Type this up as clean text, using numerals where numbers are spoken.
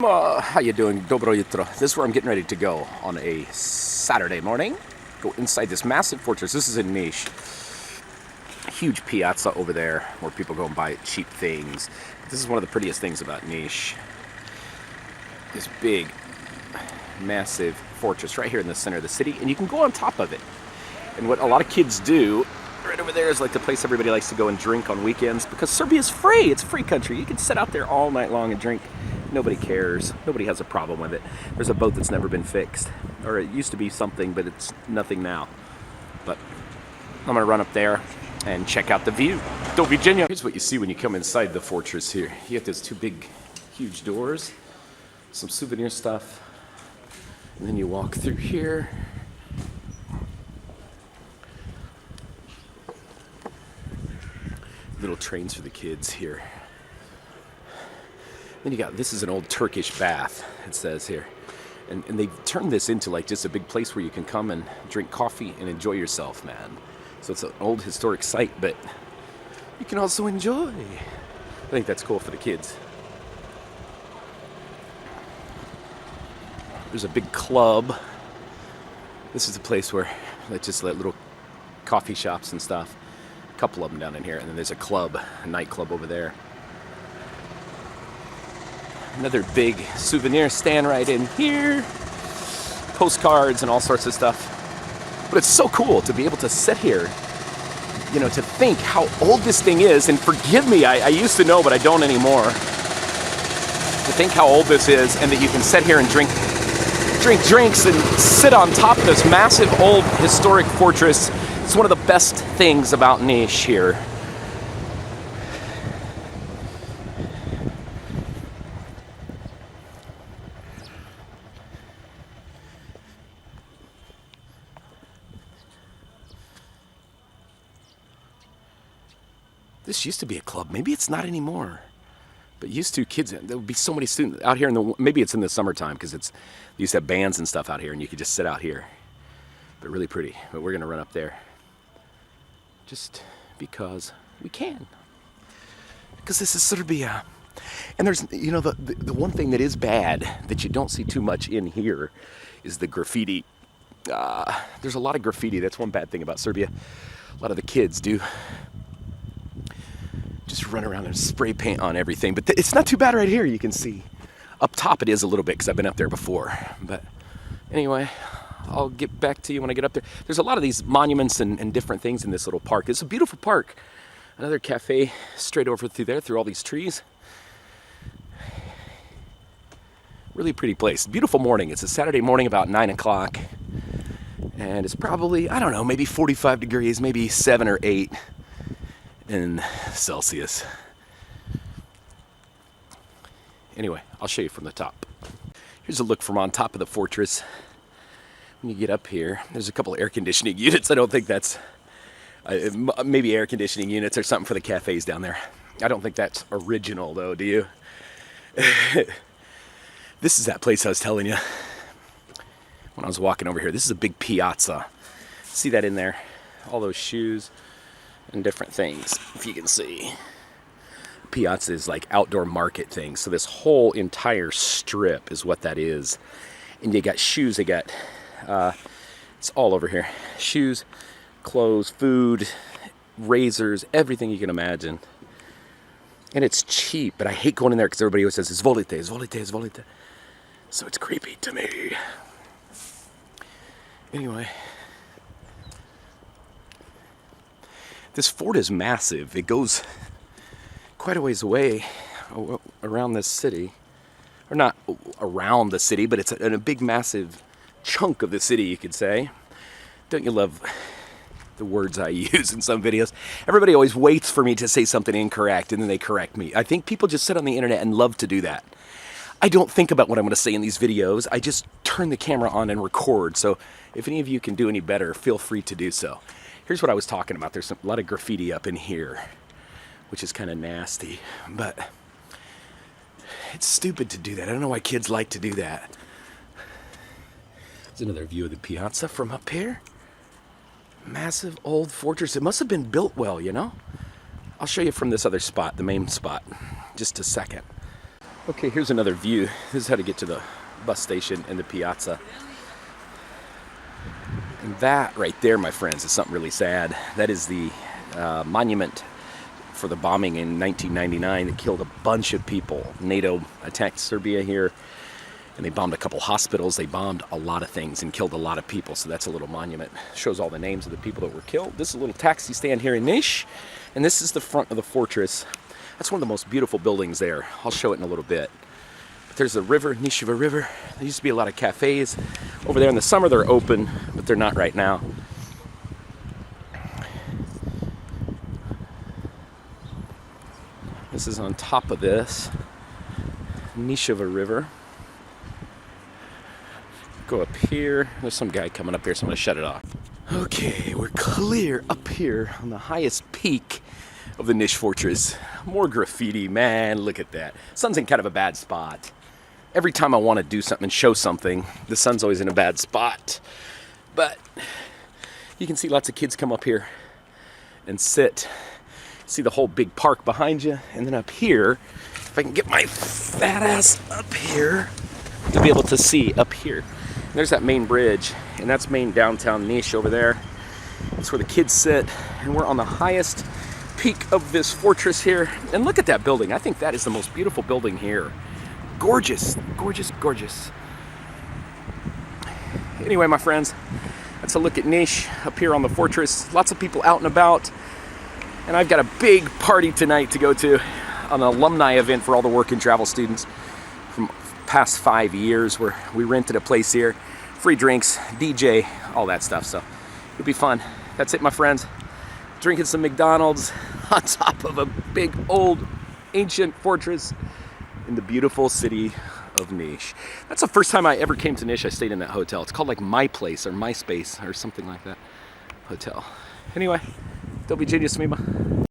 How you doing? Dobro jutro. This is where I'm getting ready to go on a Saturday morning. Go inside this massive fortress. This is in Nis. Huge piazza over there where people go and buy cheap things. This is one of the prettiest things about Nis. This big, massive fortress right here in the center of the city, and you can go on top of it. And what a lot of kids do right over there is like the place everybody likes to go and drink on weekends, because Serbia's free. It's a free country. You can sit out there all night long and drink. Nobody cares. Nobody has a problem with it. There's a boat that's never been fixed. Or it used to be something, but it's nothing now. But I'm gonna run up there and check out the view. Do Virginia. Here's what you see when you come inside the fortress here. You get those two big, huge doors, some souvenir stuff, and then you walk through here. Little trains for the kids here. Then you got, this is an old Turkish bath, it says here. And they've turned this into like just a big place where you can come and drink coffee and enjoy yourself, man. So it's an old historic site, but you can also enjoy. I think that's cool for the kids. There's a big club. This is a place where they just let little coffee shops and stuff. A couple of them down in here, and then there's a club, a nightclub over there. Another big souvenir stand right in here. Postcards and all sorts of stuff. But it's so cool to be able to sit here, you know, to think how old this thing is. And forgive me, I used to know, but I don't anymore. To think how old this is, and that you can sit here and drink drinks and sit on top of this massive old historic fortress. It's one of the best things about Nis here. This used to be a club. Maybe it's not anymore. But used to, kids, there would be so many students out here in the, maybe it's in the summertime because they used to have bands and stuff out here and you could just sit out here. But really pretty. But we're going to run up there just because we can. Because this is Serbia. And there's, you know, the one thing that is bad that you don't see too much in here is the graffiti. There's a lot of graffiti. That's one bad thing about Serbia. A lot of the kids do just run around and spray paint on everything. But it's not too bad right here, you can see. Up top it is a little bit because I've been up there before. But anyway, I'll get back to you when I get up there. There's a lot of these monuments and different things in this little park. It's a beautiful park. Another cafe straight over through there, through all these trees. Really pretty place. Beautiful morning. It's a Saturday morning about 9 o'clock. And it's probably, I don't know, maybe 45 degrees, maybe 7 or 8 in Celsius. Anyway, I'll show you from the top. Here's a look from on top of the fortress. When you get up here, there's a couple air conditioning units. I don't think that's, maybe air conditioning units or something for the cafes down there. I don't think that's original though, do you? This is that place I was telling you when I was walking over here. This is a big piazza. See that in there? All those shoes and different things, if you can see. Piazza is like outdoor market things. So this whole entire strip is what that is. And you got shoes, they got, it's all over here. Shoes, clothes, food, razors, everything you can imagine. And it's cheap, but I hate going in there because everybody always says, izvolite, izvolite, izvolite. So it's creepy to me. Anyway. This fort is massive. It goes quite a ways away around this city. Or not around the city, but it's in a big, massive chunk of the city, you could say. Don't you love the words I use in some videos? Everybody always waits for me to say something incorrect, and then they correct me. I think people just sit on the internet and love to do that. I don't think about what I'm going to say in these videos. I just turn the camera on and record. So if any of you can do any better, feel free to do so. Here's what I was talking about. There's a lot of graffiti up in here, which is kind of nasty, but it's stupid to do that. I don't know why kids like to do that. There's another view of the piazza from up here. Massive old fortress. It must have been built well, you know? I'll show you from this other spot, the main spot, just a second. Okay, here's another view. This is how to get to the bus station and the piazza. And that right there, my friends, is something really sad. That is the monument for the bombing in 1999 that killed a bunch of people. NATO attacked Serbia here, and they bombed a couple hospitals. They bombed a lot of things and killed a lot of people. So that's a little monument. Shows all the names of the people that were killed. This is a little taxi stand here in Nis, and this is the front of the fortress. That's one of the most beautiful buildings there. I'll show it in a little bit. But there's a river, Nis River. There used to be a lot of cafes over there. In the summer they're open, but they're not right now. This is on top of this Nis River. Go up here. There's some guy coming up here, so I'm gonna shut it off. Okay, we're clear up here on the highest peak of the Nis Fortress. More graffiti, man, look at that. Sun's in kind of a bad spot. Every time I want to do something and show something, the sun's always in a bad spot. But you can see lots of kids come up here and sit. See the whole big park behind you. And then up here, if I can get my fat ass up here to be able to see up here. There's that main bridge, and that's main downtown Nis over there. That's where the kids sit, and we're on the highest peak of this fortress here. And look at that building. I think that is the most beautiful building here. Gorgeous, gorgeous, gorgeous. Anyway, my friends, that's a look at Nis up here on the fortress. Lots of people out and about. And I've got a big party tonight to go to, an alumni event for all the work and travel students from past 5 years, where we rented a place here. Free drinks, DJ, all that stuff. So it'll be fun. That's it, my friends. Drinking some McDonald's on top of a big old ancient fortress in the beautiful city of Nis. That's the first time I ever came to Nis. I stayed in that hotel. It's called like My Place or My Space or something like that hotel. Anyway, don't be genius, Mima.